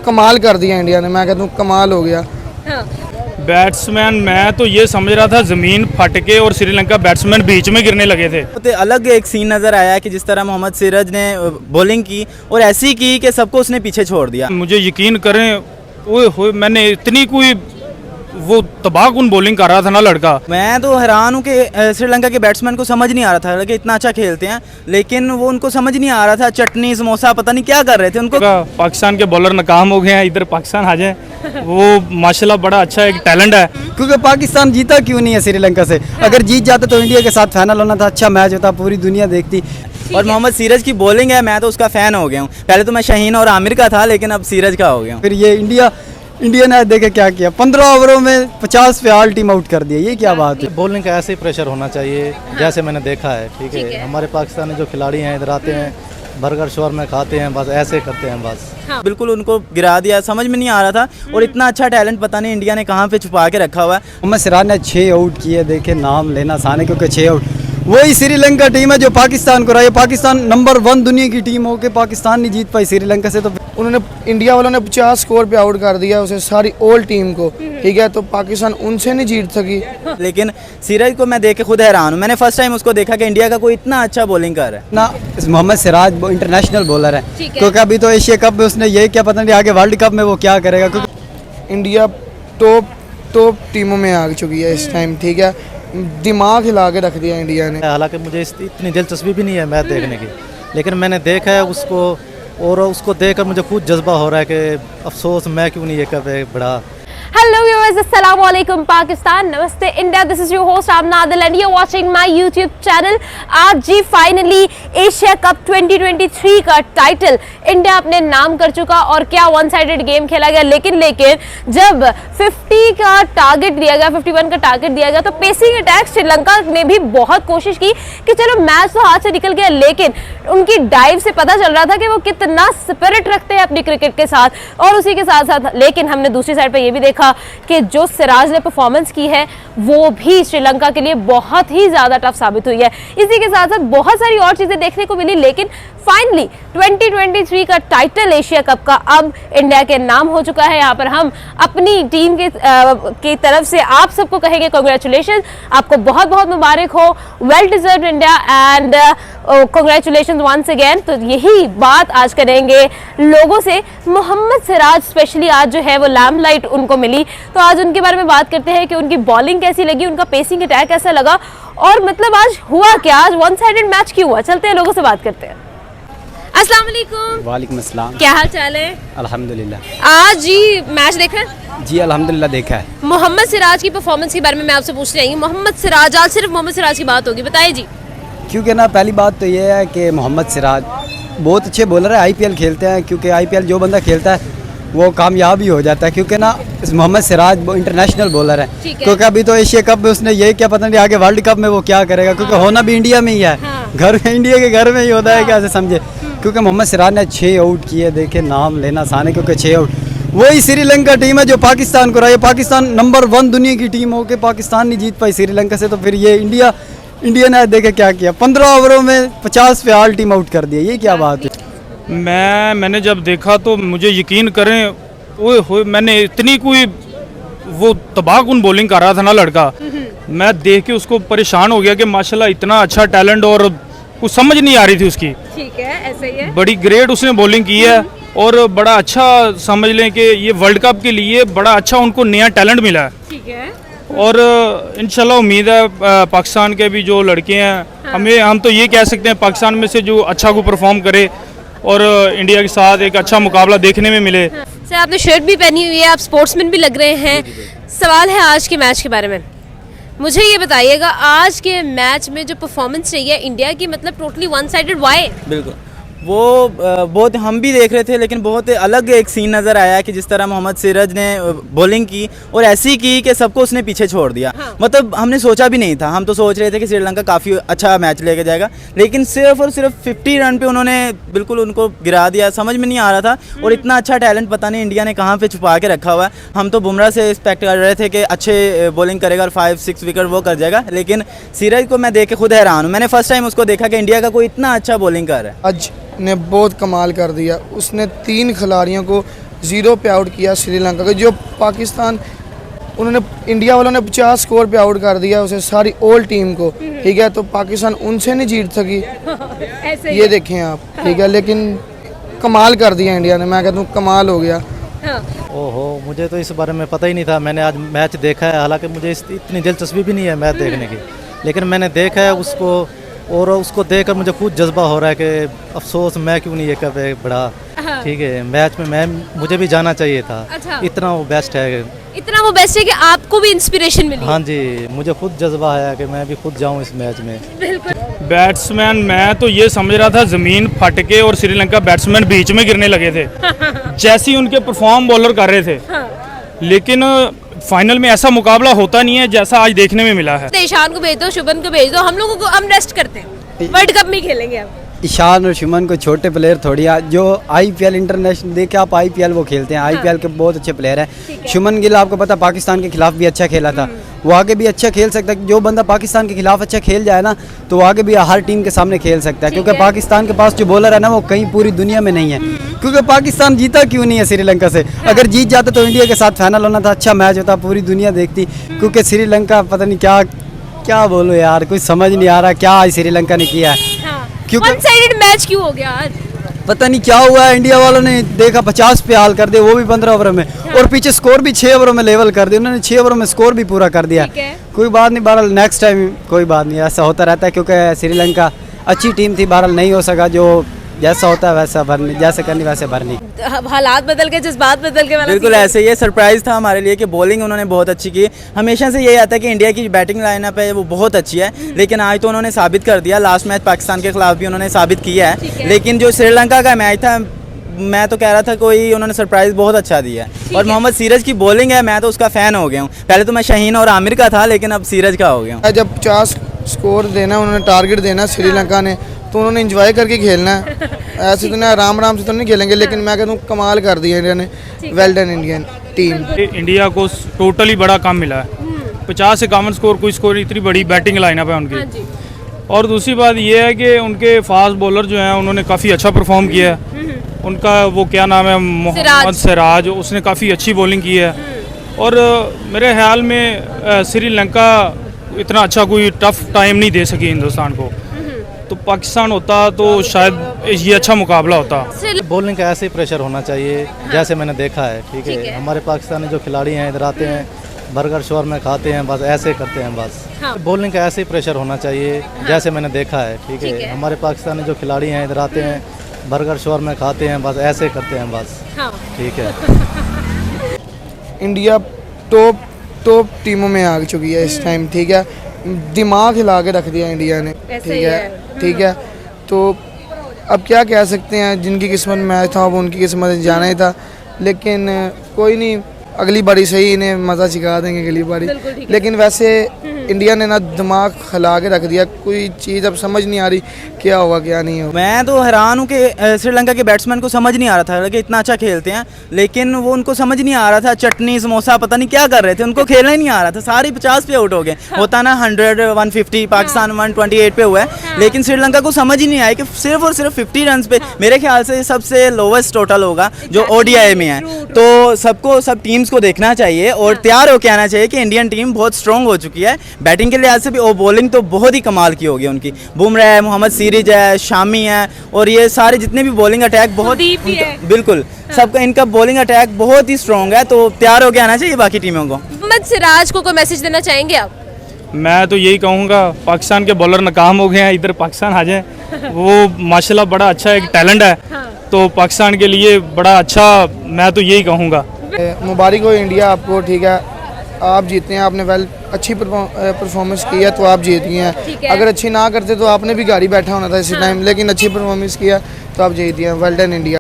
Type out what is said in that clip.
कमाल कर दिया इंडिया ने, मैं कहता हूँ कमाल हो गया। बैट्समैन मैं तो ये समझ रहा था ज़मीन फट के और श्रीलंका बैट्समैन बीच में गिरने लगे थे। तो अलग एक सीन नज़र आया कि जिस तरह मोहम्मद सिराज ने बॉलिंग की और ऐसी की कि सबको उसने पीछे छोड़ दिया। मुझे यकीन करें, ओए होए, मैंने इतनी कोई वो तबाहकुन बॉलिंग कर रहा था ना लड़का। मैं तो हैरान हूँ कि श्रीलंका के बैट्समैन को समझ नहीं आ रहा था कि इतना अच्छा खेलते हैं, लेकिन वो उनको समझ नहीं आ रहा था, चटनी समोसा पता नहीं क्या कर रहे थे उनको। पाकिस्तान के बॉलर नाकाम हो गए हैं, इधर पाकिस्तान आ जाए, वो माशाल्लाह बड़ा अच्छा एक टैलेंट है। क्योंकि पाकिस्तान जीता क्यों नहीं है श्रीलंका से? अगर जीत जाता तो इंडिया के साथ फाइनल होना था, अच्छा मैच होता, पूरी दुनिया देखती। और मोहम्मद सिराज की बॉलिंग है, मैं तो उसका फ़ैन हो गया हूँ। पहले तो मैं शाहीन और आमिर का था, लेकिन अब सिराज का हो गया हूँ। फिर ये इंडिया ने देखे क्या किया, 15 ओवरों में 50 पे ऑल टीम आउट कर दिया, ये क्या बात है? बॉलिंग का ऐसे ही प्रेशर होना चाहिए जैसे मैंने देखा है। ठीक है, हमारे पाकिस्तानी जो खिलाड़ी हैं इधर आते हैं, बर्गर शॉर्मा खाते हैं, बस ऐसे करते हैं बस। बिल्कुल उनको गिरा दिया, समझ में नहीं आ रहा था। और इतना अच्छा टैलेंट पता नहीं इंडिया ने कहाँ पे छुपा के रखा हुआ है। मोहम्मद सिराज ने 6 आउट किए, देखे नाम लेना आसान है क्योंकि 6 आउट। वही श्रीलंका टीम है जो पाकिस्तान को रहा। पाकिस्तान नंबर 1 दुनिया की टीम हो के पाकिस्तान नहीं जीत पाई श्रीलंका से, तो उन्होंने इंडिया वालों ने 50 स्कोर पे आउट कर दिया उसे, सारी ओल्ड टीम को, ठीक है, तो पाकिस्तान उनसे नहीं जीत सकी। लेकिन सिराज को मैं देख के खुद हैरान हूँ। मैंने फर्स्ट टाइम उसको देखा कि इंडिया का कोई इतना अच्छा बॉलिंग कर रहा है ना। मोहम्मद सिराज इंटरनेशनल बॉलर है, क्योंकि अभी तो एशिया कप में उसने ये क्या पता नहीं आगे वर्ल्ड कप में वो क्या करेगा, क्योंकि इंडिया टॉप टीमों में आ चुकी है इस टाइम, ठीक है, दिमाग हिला के रख दिया इंडिया ने। हालांकि मुझे इतनी दिलचस्पी भी नहीं है मैच देखने की, लेकिन मैंने देखा है उसको, और उसको देखकर मुझे खुद जज्बा हो रहा है कि अफसोस मैं क्यों नहीं ये कभी बड़ा। हेलो व्यूअर्स, अस्सलाम वालेकुम पाकिस्तान, नमस्ते India, this is your host Aamna Adil and you are watching my YouTube channel. आज जी फाइनली एशिया कप 2023 का टाइटल इंडिया अपने नाम कर चुका और क्या वन साइडेड गेम खेला गया। लेकिन जब 50 का टारगेट दिया गया, 51 का टारगेट दिया गया, तो पेसिंग अटैक श्रीलंका ने भी बहुत कोशिश की कि चलो मैच तो हाथ से निकल गया, लेकिन उनकी डाइव से पता चल रहा था कि वो कितना स्पिरिट रखते हैं अपनी क्रिकेट के साथ। और उसी के साथ साथ लेकिन हमने दूसरी साइड पर यह भी देखा कि जो सिराज ने परफॉर्मेंस की है वो भी श्रीलंका के लिए बहुत ही ज्यादा टफ साबित हुई है। इसी के साथ साथ बहुत सारी और चीजें देखने को मिली, लेकिन फाइनली 2023 का टाइटल एशिया कप का अब इंडिया के नाम हो चुका है। यहाँ पर हम अपनी टीम की तरफ से आप सबको कहेंगे कांग्रेचुलेशन, आपको बहुत बहुत मुबारक हो, well deserved India and congratulation once again. तो यही बात आज करेंगे लोगों से। मोहम्मद सिराज स्पेशली आज जो है वो लैम्पलाइट उनको मिली, तो आज उनके बारे में बात करते हैं कि उनकी बॉलिंग कैसी लगी, उनका पेसिंग अटैक कैसा लगा, और मतलब आज हुआ क्या, आज वन साइडेड मैच क्यों हुआ। चलते हैं लोगों से बात करते हैं। अस्सलाम वालेकुम। वालेकुम अस्सलाम। क्या हाल चाल है? अल्हम्दुलिल्लाह। आज जी मैच देखा? जी अल्हम्दुलिल्लाह देखा है। मोहम्मद सिराज की परफॉर्मेंस के बारे में मैं आपसे पूछ रही हूँ। मोहम्मद सिराज, आज सिर्फ मोहम्मद सिराज की बात होगी, बताइए जी। क्योंकि ना पहली बात तो ये है कि मोहम्मद सिराज बहुत अच्छे बॉलर है, आईपीएल खेलते हैं, क्योंकि आईपीएल जो बंदा खेलता है वो कामयाब ही हो जाता है। क्योंकि ना मोहम्मद सिराज इंटरनेशनल बॉलर है, क्योंकि अभी तो एशिया कप में उसने ये क्या पता नहीं आगे वर्ल्ड कप में वो क्या करेगा, क्योंकि होना भी इंडिया में ही है, घर में इंडिया के घर में ही होता है, कैसे समझे। क्योंकि मोहम्मद सिराज ने 6 आउट किए, देखे नाम लेना आसान है क्योंकि 6 आउट। वही श्रीलंका टीम है जो पाकिस्तान को रहा। पाकिस्तान नंबर 1 दुनिया की टीम हो के पाकिस्तान नहीं जीत पाई श्रीलंका से, तो फिर ये इंडिया ने देखे क्या किया, 15 ओवरों में 50 पे ऑल टीम आउट कर दिया, ये क्या बात है? मैंने जब देखा तो मुझे यकीन करें, ओए होए, मैंने इतनी कोई वो तबाहकुन बॉलिंग कर रहा था ना लड़का, मैं देख के उसको परेशान हो गया कि माशाल्लाह इतना अच्छा टैलेंट, और कुछ समझ नहीं आ रही थी उसकी। ठीक है, ऐसा ही है। बड़ी ग्रेट उसने बॉलिंग की है, और बड़ा अच्छा समझ लें कि ये वर्ल्ड कप के लिए बड़ा अच्छा उनको नया टैलेंट मिला है। ठीक है, और इंशाल्लाह उम्मीद है पाकिस्तान के भी जो लड़के हैं, हम तो ये कह सकते हैं पाकिस्तान में से जो अच्छा को परफॉर्म करे और इंडिया के साथ एक अच्छा मुकाबला देखने में मिले। सर, आपने शर्ट भी पहनी हुई है, आप स्पोर्ट्समैन भी लग रहे हैं। सवाल है आज के मैच के बारे में, मुझे ये बताइएगा आज के मैच में जो परफॉर्मेंस रही है इंडिया की, मतलब टोटली वन साइडेड, व्हाई? बिल्कुल वो बहुत हम भी देख रहे थे, लेकिन बहुत अलग एक सीन नज़र आया कि जिस तरह मोहम्मद सिराज ने बॉलिंग की और ऐसी की कि सबको उसने पीछे छोड़ दिया। मतलब हमने सोचा भी नहीं था, हम तो सोच रहे थे कि श्रीलंका काफ़ी अच्छा मैच लेके जाएगा, लेकिन सिर्फ और सिर्फ 50 रन पे उन्होंने बिल्कुल उनको गिरा दिया, समझ में नहीं आ रहा था। और इतना अच्छा टैलेंट पता नहीं इंडिया ने कहाँ पर छुपा के रखा हुआ है। हम तो बुमराह से एक्सपेक्ट कर रहे थे कि अच्छे बॉलिंग करेगा और 5-6 विकेट वो कर जाएगा, लेकिन सिराज को मैं देख के खुद हैरान हूँ। मैंने फर्स्ट टाइम उसको देखा कि इंडिया का कोई इतना अच्छा बॉलिंग कर रहा है। आज ने बहुत कमाल कर दिया, उसने 3 खिलाड़ियों को 0 पे आउट किया श्रीलंका को। जो पाकिस्तान उन्होंने इंडिया वालों ने 50 स्कोर पे आउट कर दिया उसे, सारी ओल्ड टीम को, ठीक है। तो पाकिस्तान उनसे नहीं जीत सकी, ऐसे ही ये देखें आप, ठीक है। लेकिन कमाल कर दिया इंडिया ने, मैं कहता हूँ कमाल हो गया। हाँ। ओहो, मुझे तो इस बारे में पता ही नहीं था। मैंने आज मैच देखा है, हालांकि मुझे इतनी दिलचस्पी भी नहीं है मैच देखने की, लेकिन मैंने देखा है उसको, और उसको देखकर मुझे खुद जज्बा हो रहा है कि अफसोस मैं क्यों नहीं ये कब बड़ा, ठीक है, मैच में मुझे भी जाना चाहिए था। अच्छा। इतना वो बेस्ट है, इतना वो बेस्ट है कि आपको भी इंस्पिरेशन मिली। हाँ जी, मुझे खुद जज्बा आया कि मैं भी खुद जाऊँ इस मैच में। बिल्कुल। बैट्समैन मैं तो ये समझ रहा था ज़मीन फट के और श्रीलंका बैट्समैन बीच में गिरने लगे थे जैसे ही उनके परफॉर्म बॉलर कर रहे थे। लेकिन फाइनल में ऐसा मुकाबला होता नहीं है जैसा आज देखने में मिला है। ईशान को भेज दो, शुभन को भेज दो, हम लोगों को, हम रेस्ट करते हैं, वर्ल्ड कप में खेलेंगे अब। ईशान और शुमन को छोटे प्लेयर थोड़ी जो आईपीएल इंटरनेशनल देखे आप, आईपीएल वो खेलते हैं, आईपीएल के बहुत अच्छे प्लेयर हैं। शुमन गिल आपको पता पाकिस्तान के खिलाफ भी अच्छा खेला था, वो आगे भी अच्छा खेल सकता है। जो बंदा पाकिस्तान के खिलाफ अच्छा खेल जाए ना, तो वो आगे भी हर टीम के सामने खेल सकता है, क्योंकि पाकिस्तान के पास जो बॉलर है ना, वो कहीं पूरी दुनिया में नहीं है। क्योंकि पाकिस्तान जीता क्यों नहीं है श्रीलंका से? अगर जीत जाता तो इंडिया के साथ फाइनल होना था, अच्छा मैच होता, पूरी दुनिया देखती। क्योंकि श्रीलंका पता नहीं क्या क्या बोलो यार, कुछ समझ नहीं आ रहा क्या आज श्रीलंका ने किया है। क्योंकि वन साइडेड मैच क्यों हो गया आज? पता नहीं क्या हुआ है, इंडिया वालों ने देखा 50 पे हाल कर दिया, वो भी 15 ओवर में, और पीछे स्कोर भी 6 ओवरों में लेवल कर दिया। उन्होंने 6 ओवरों में स्कोर भी पूरा कर दिया। कोई बात नहीं, बहरहाल नेक्स्ट टाइम कोई बात नहीं, ऐसा होता रहता है। क्योंकि श्रीलंका अच्छी टीम थी, बहरहाल नहीं हो सका, जो जैसा होता है वैसा भरनी, जैसे करनी वैसे भरनी। हालात बदल गए, जज्बात बदल गए। बिल्कुल ऐसे ही सरप्राइज था हमारे लिए कि बॉलिंग उन्होंने बहुत अच्छी की। हमेशा से यही आता है कि इंडिया की बैटिंग लाइनअप है वो बहुत अच्छी है, लेकिन आज तो उन्होंने साबित कर दिया। लास्ट मैच पाकिस्तान के खिलाफ भी उन्होंने साबित किया है। लेकिन जो श्रीलंका का मैच था, मैं तो कह रहा था कोई उन्होंने सरप्राइज बहुत अच्छा दिया है। और मोहम्मद सिराज की बॉलिंग है, मैं तो उसका फ़ैन हो गया हूँ। पहले तो मैं शाहीन और आमिर का था, लेकिन अब सिराज का हो गया हूँ। जब 50 स्कोर देना, उन्होंने टारगेट देना श्रीलंका ने, तो उन्होंने एंजॉय करके खेलना है। ऐसे तो ना आराम आराम से तो नहीं खेलेंगे, लेकिन मैं कहता हूँ कमाल कर दिया इंडिया ने। Well done Indian team. India को टोटली बड़ा काम मिला है। 50-51 स्कोर, कोई स्कोर, इतनी बड़ी बैटिंग लाइनअप है उनकी। और दूसरी बात ये है कि उनके फास्ट बॉलर जो हैं उन्होंने काफ़ी अच्छा परफॉर्म किया है। उनका वो क्या नाम है, मोहम्मद सिराज, उसने काफ़ी अच्छी बॉलिंग की है। और मेरे ख्याल में श्रीलंका इतना अच्छा कोई टफ टाइम नहीं दे सकी हिंदुस्तान को। तो पाकिस्तान होता तो शायद ये अच्छा मुकाबला होता। बॉलिंग का ऐसे ही प्रेशर होना चाहिए जैसे मैंने देखा है, ठीक है। हमारे पाकिस्तानी जो खिलाड़ी हैं इधर आते हैं, बर्गर शॉर्मा खाते हैं, बस ऐसे करते हैं बस। बॉलिंग का ऐसे ही प्रेशर होना चाहिए जैसे मैंने देखा है, ठीक है। हमारे पाकिस्तानी जो खिलाड़ी हैं इधर आते हैं, बर्गर शॉर्मा खाते हैं, बस ऐसे करते हैं बस, ठीक है। इंडिया टॉप टीमों में आ चुकी है इस टाइम, ठीक है। दिमाग हिला के रख दिया इंडिया ने, ठीक है। तो अब क्या कह सकते हैं, जिनकी किस्मत में मैच था वो उनकी किस्मत में जाना ही था। लेकिन कोई नहीं, अगली बारी सही इन्हें मज़ा सिखा देंगे अगली बारी। लेकिन वैसे इंडिया ने ना दिमाग खिला के रख दिया, कोई चीज़ अब समझ नहीं आ रही क्या होगा क्या नहीं होगा। मैं तो हैरान हूँ कि श्रीलंका के बैट्समैन को समझ नहीं आ रहा था कि इतना अच्छा खेलते हैं, लेकिन वो उनको समझ नहीं आ रहा था। चटनी समोसा पता नहीं क्या कर रहे थे, उनको खेलना ही नहीं आ रहा था। सारी 50 पे आउट हो गए। होता ना 100, 150, पाकिस्तान 128 पे हुआ है, लेकिन श्रीलंका को समझ ही नहीं आया कि सिर्फ और सिर्फ 50 रन पे, मेरे ख्याल से सबसे लोवेस्ट टोटल होगा जो ODI में है। तो सब टीम्स को देखना चाहिए और तैयार होकर आना चाहिए कि इंडियन टीम बहुत स्ट्रॉन्ग हो चुकी है बैटिंग के लिहाज से भी, और बॉलिंग तो बहुत ही कमाल की होगी उनकी। बुमराह है, मोहम्मद सिराज है, शामी है, और ये सारे जितने भी बॉलिंग अटैक बहुत बिल्कुल सबका इनका बॉलिंग अटैक बहुत ही स्ट्रॉन्ग है। तो तैयार होकर आना चाहिए बाकी टीमों को। मोहम्मद सिराज को कोई मैसेज देना चाहेंगे आप? मैं तो यही कहूँगा, पाकिस्तान के बॉलर नाकाम हो गए हैं, इधर पाकिस्तान आ जाए। वो माशाल्लाह बड़ा अच्छा एक टैलेंट है, तो पाकिस्तान के लिए बड़ा अच्छा, मैं तो यही कहूँगा। मुबारक हो इंडिया आपको, ठीक है। आप जीते हैं, आपने अच्छी परफॉर्मेंस की है तो आप जीत गए हैं। अगर अच्छी ना करते तो आपने भी गाड़ी बैठा होना था इसी टाइम, लेकिन अच्छी परफॉर्मेंस किया तो आप जीत गए। Well done India.